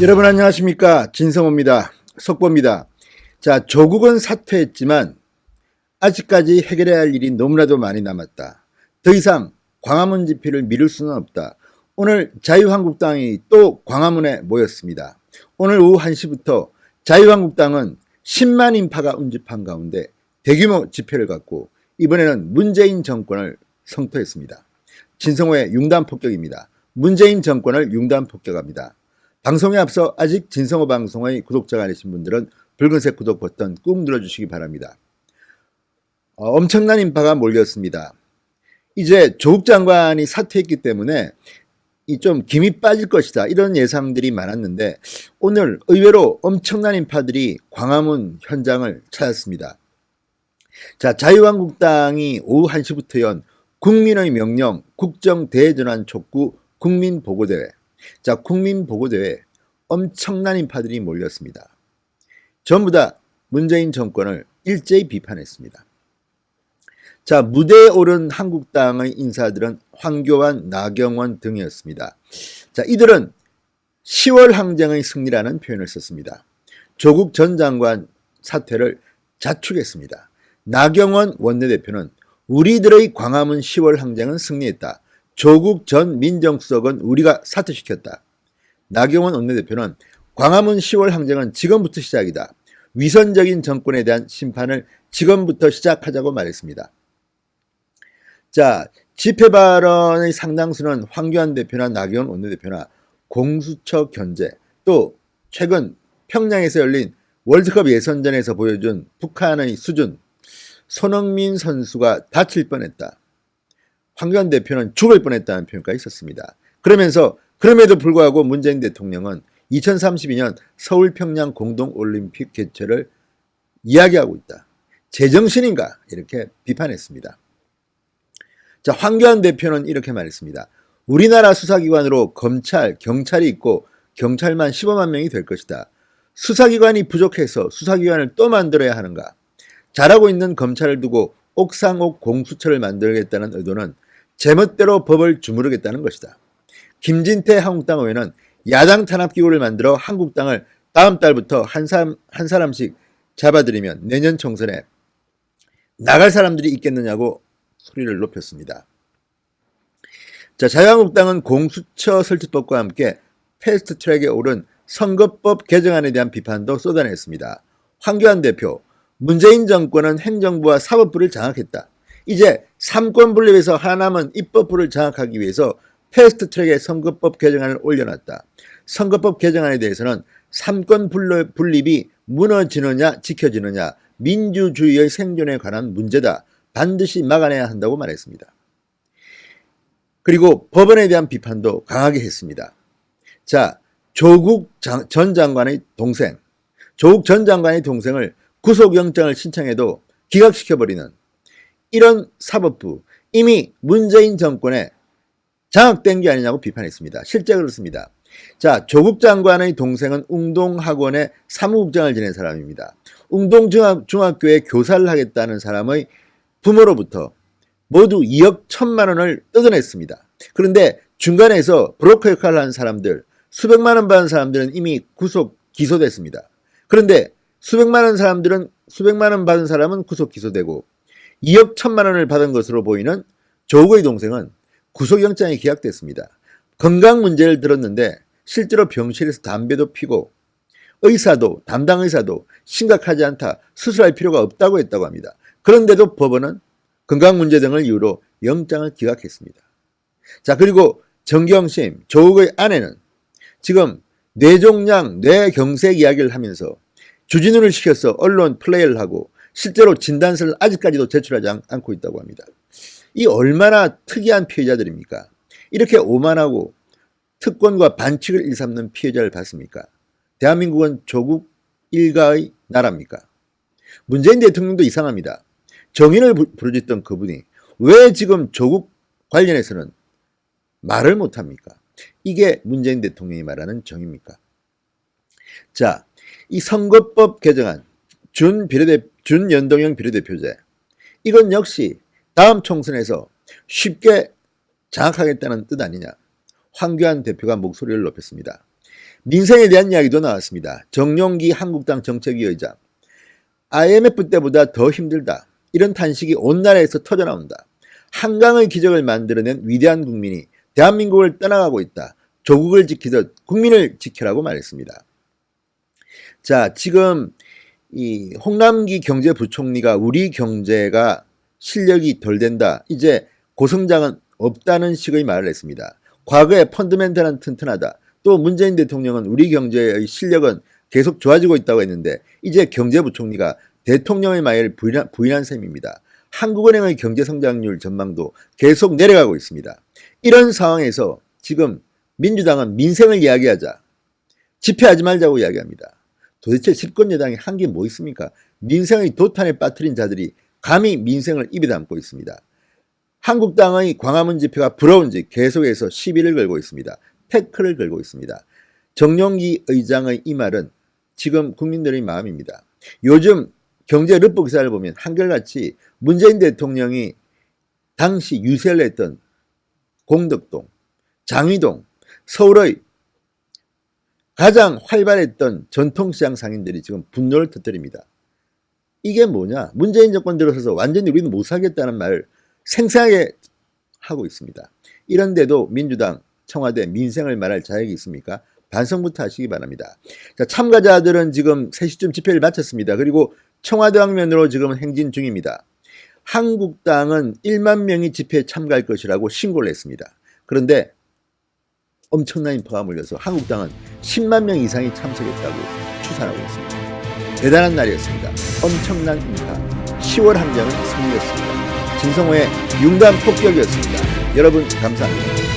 여러분 안녕하십니까, 진성호입니다. 속보입니다. 자, 조국은 사퇴했지만 아직까지 해결해야 할 일이 너무나도 많이 남았다. 더 이상 광화문 집회를 미룰 수는 없다. 오늘 자유한국당이 또 광화문에 모였습니다. 오늘 오후 1시부터 자유한국당은 10만 인파가 운집한 가운데 대규모 집회를 갖고 이번에는 문재인 정권을 성토했습니다. 진성호의 융단폭격입니다. 문재인 정권을 융단폭격합니다. 방송에 앞서 아직 진성호 방송의 구독자가 아니신 분들은 붉은색 구독 버튼 꾹 눌러주시기 바랍니다. 엄청난 인파가 몰렸습니다. 이제 조국 장관이 사퇴했기 때문에 좀 김이 빠질 것이다, 이런 예상들이 많았는데 오늘 의외로 엄청난 인파들이 광화문 현장을 찾았습니다. 자, 자유한국당이 오후 1시부터 연 국민의 명령 국정 대전환 촉구 국민보고대회. 자, 국민보고대회 엄청난 인파들이 몰렸습니다. 전부 다 문재인 정권을 일제히 비판했습니다. 자, 무대에 오른 한국당의 인사들은 황교안, 나경원 등이었습니다. 자, 이들은 10월 항쟁의 승리라는 표현을 썼습니다. 조국 전 장관 사퇴를 자축했습니다. 나경원 원내대표는 우리들의 광화문 10월 항쟁은 승리했다. 조국 전 민정수석은 우리가 사퇴시켰다. 나경원 원내대표는 광화문 10월 항쟁은 지금부터 시작이다. 위선적인 정권에 대한 심판을 지금부터 시작하자고 말했습니다. 자, 집회 발언의 상당수는 황교안 대표나 나경원 원내대표나 공수처 견제, 또 최근 평양에서 열린 월드컵 예선전에서 보여준 북한의 수준, 손흥민 선수가 다칠 뻔했다. 황교안 대표는 죽을 뻔했다는 표현까지 있었습니다. 그러면서 그럼에도 불구하고 문재인 대통령은 2032년 서울 평양 공동올림픽 개최를 이야기하고 있다. 제정신인가? 이렇게 비판했습니다. 자, 황교안 대표는 이렇게 말했습니다. 우리나라 수사기관으로 검찰, 경찰이 있고 경찰만 15만 명이 될 것이다. 수사기관이 부족해서 수사기관을 또 만들어야 하는가? 잘하고 있는 검찰을 두고 옥상옥 공수처를 만들겠다는 의도는 제멋대로 법을 주무르겠다는 것이다. 김진태 한국당 의원은 야당 탄압기구를 만들어 한국당을 다음 달부터 한 사람씩 잡아들이면 내년 총선에 나갈 사람들이 있겠느냐고 소리를 높였습니다. 자, 자유한국당은 공수처 설치법과 함께 패스트트랙에 오른 선거법 개정안에 대한 비판도 쏟아냈습니다. 황교안 대표, 문재인 정권은 행정부와 사법부를 장악했다. 이제 삼권 분립에서 하나남은 입법부를 장악하기 위해서 패스트트랙에 선거법 개정안을 올려놨다. 선거법 개정안에 대해서는 삼권 분립이 무너지느냐 지켜지느냐, 민주주의의 생존에 관한 문제다. 반드시 막아내야 한다고 말했습니다. 그리고 법원에 대한 비판도 강하게 했습니다. 자, 조국 전 장관의 동생, 조국 전 장관의 동생을 구속영장을 신청해도 기각시켜버리는 이런 사법부, 이미 문재인 정권에 장악된 게 아니냐고 비판했습니다. 실제 그렇습니다. 자, 조국 장관의 동생은 웅동학원의 사무국장을 지낸 사람입니다. 웅동중학교에 교사를 하겠다는 사람의 부모로부터 모두 2억 1천만 원을 뜯어냈습니다. 그런데 중간에서 브로커 역할을 한 사람들, 수백만 원 받은 사람들은 이미 구속 기소됐습니다. 그런데 수백만 원 받은 사람은 구속 기소되고 2억 1천만 원을 받은 것으로 보이는 조국의 동생은 구속영장이 기각됐습니다. 건강 문제를 들었는데 실제로 병실에서 담배도 피고 담당 의사도 심각하지 않다, 수술할 필요가 없다고 했다고 합니다. 그런데도 법원은 건강 문제 등을 이유로 영장을 기각했습니다. 자, 그리고 정경심, 조국의 아내는 지금 뇌종양, 뇌경색 이야기를 하면서 주진우를 시켜서 언론 플레이를 하고 실제로 진단서를 아직까지도 제출하지 않고 있다고 합니다. 이 얼마나 특이한 피해자들입니까? 이렇게 오만하고 특권과 반칙을 일삼는 피해자를 봤습니까? 대한민국은 조국 일가의 나라입니까? 문재인 대통령도 이상합니다. 정의를 부르짖던 그분이 왜 지금 조국 관련해서는 말을 못합니까? 이게 문재인 대통령이 말하는 정의입니까? 자, 이 선거법 개정안, 준연동형 비례대표제, 이건 역시 다음 총선에서 쉽게 장악하겠다는 뜻 아니냐. 황교안 대표가 목소리를 높였습니다. 민생에 대한 이야기도 나왔습니다. 정용기 한국당 정책위의장. IMF 때보다 더 힘들다. 이런 탄식이 온 나라에서 터져나온다. 한강의 기적을 만들어낸 위대한 국민이 대한민국을 떠나가고 있다. 조국을 지키듯 국민을 지키라고 말했습니다. 자, 지금 이 홍남기 경제부총리가 우리 경제가 실력이 덜 된다. 이제 고성장은 없다는 식의 말을 했습니다. 과거에 펀더멘털은 튼튼하다. 또 문재인 대통령은 우리 경제의 실력은 계속 좋아지고 있다고 했는데 이제 경제부총리가 대통령의 말을 부인한 셈입니다. 한국은행의 경제성장률 전망도 계속 내려가고 있습니다. 이런 상황에서 지금 민주당은 민생을 이야기하자, 집회하지 말자고 이야기합니다. 도대체 집권 여당이 한 게 뭐 있습니까? 민생의 도탄에 빠뜨린 자들이 감히 민생을 입에 담고 있습니다. 한국당의 광화문 집회가 부러운지 계속해서 시비를 걸고 있습니다. 태클을 걸고 있습니다. 정용기 의장의 이 말은 지금 국민들의 마음입니다. 요즘 경제 르포 기사를 보면 한결같이 문재인 대통령이 당시 유세를 했던 공덕동, 장위동, 서울의 가장 활발했던 전통시장 상인들이 지금 분노를 터뜨립니다. 이게 뭐냐? 문재인 정권 들어서서 완전히 우리는 못 살겠다는 말을 생생하게 하고 있습니다. 이런데도 민주당, 청와대 민생을 말할 자격이 있습니까? 반성부터 하시기 바랍니다. 자, 참가자들은 지금 3시쯤 집회를 마쳤습니다. 그리고 청와대 방면으로 지금 행진 중입니다. 한국당은 1만 명이 집회에 참가할 것이라고 신고를 했습니다. 그런데 엄청난 인파가 몰려서 한국당은 10만 명 이상이 참석했다고 추산하고 있습니다. 대단한 날이었습니다. 엄청난 인파. 10월 항쟁은 승리였습니다. 진성호의 융단 폭격이었습니다. 여러분 감사합니다.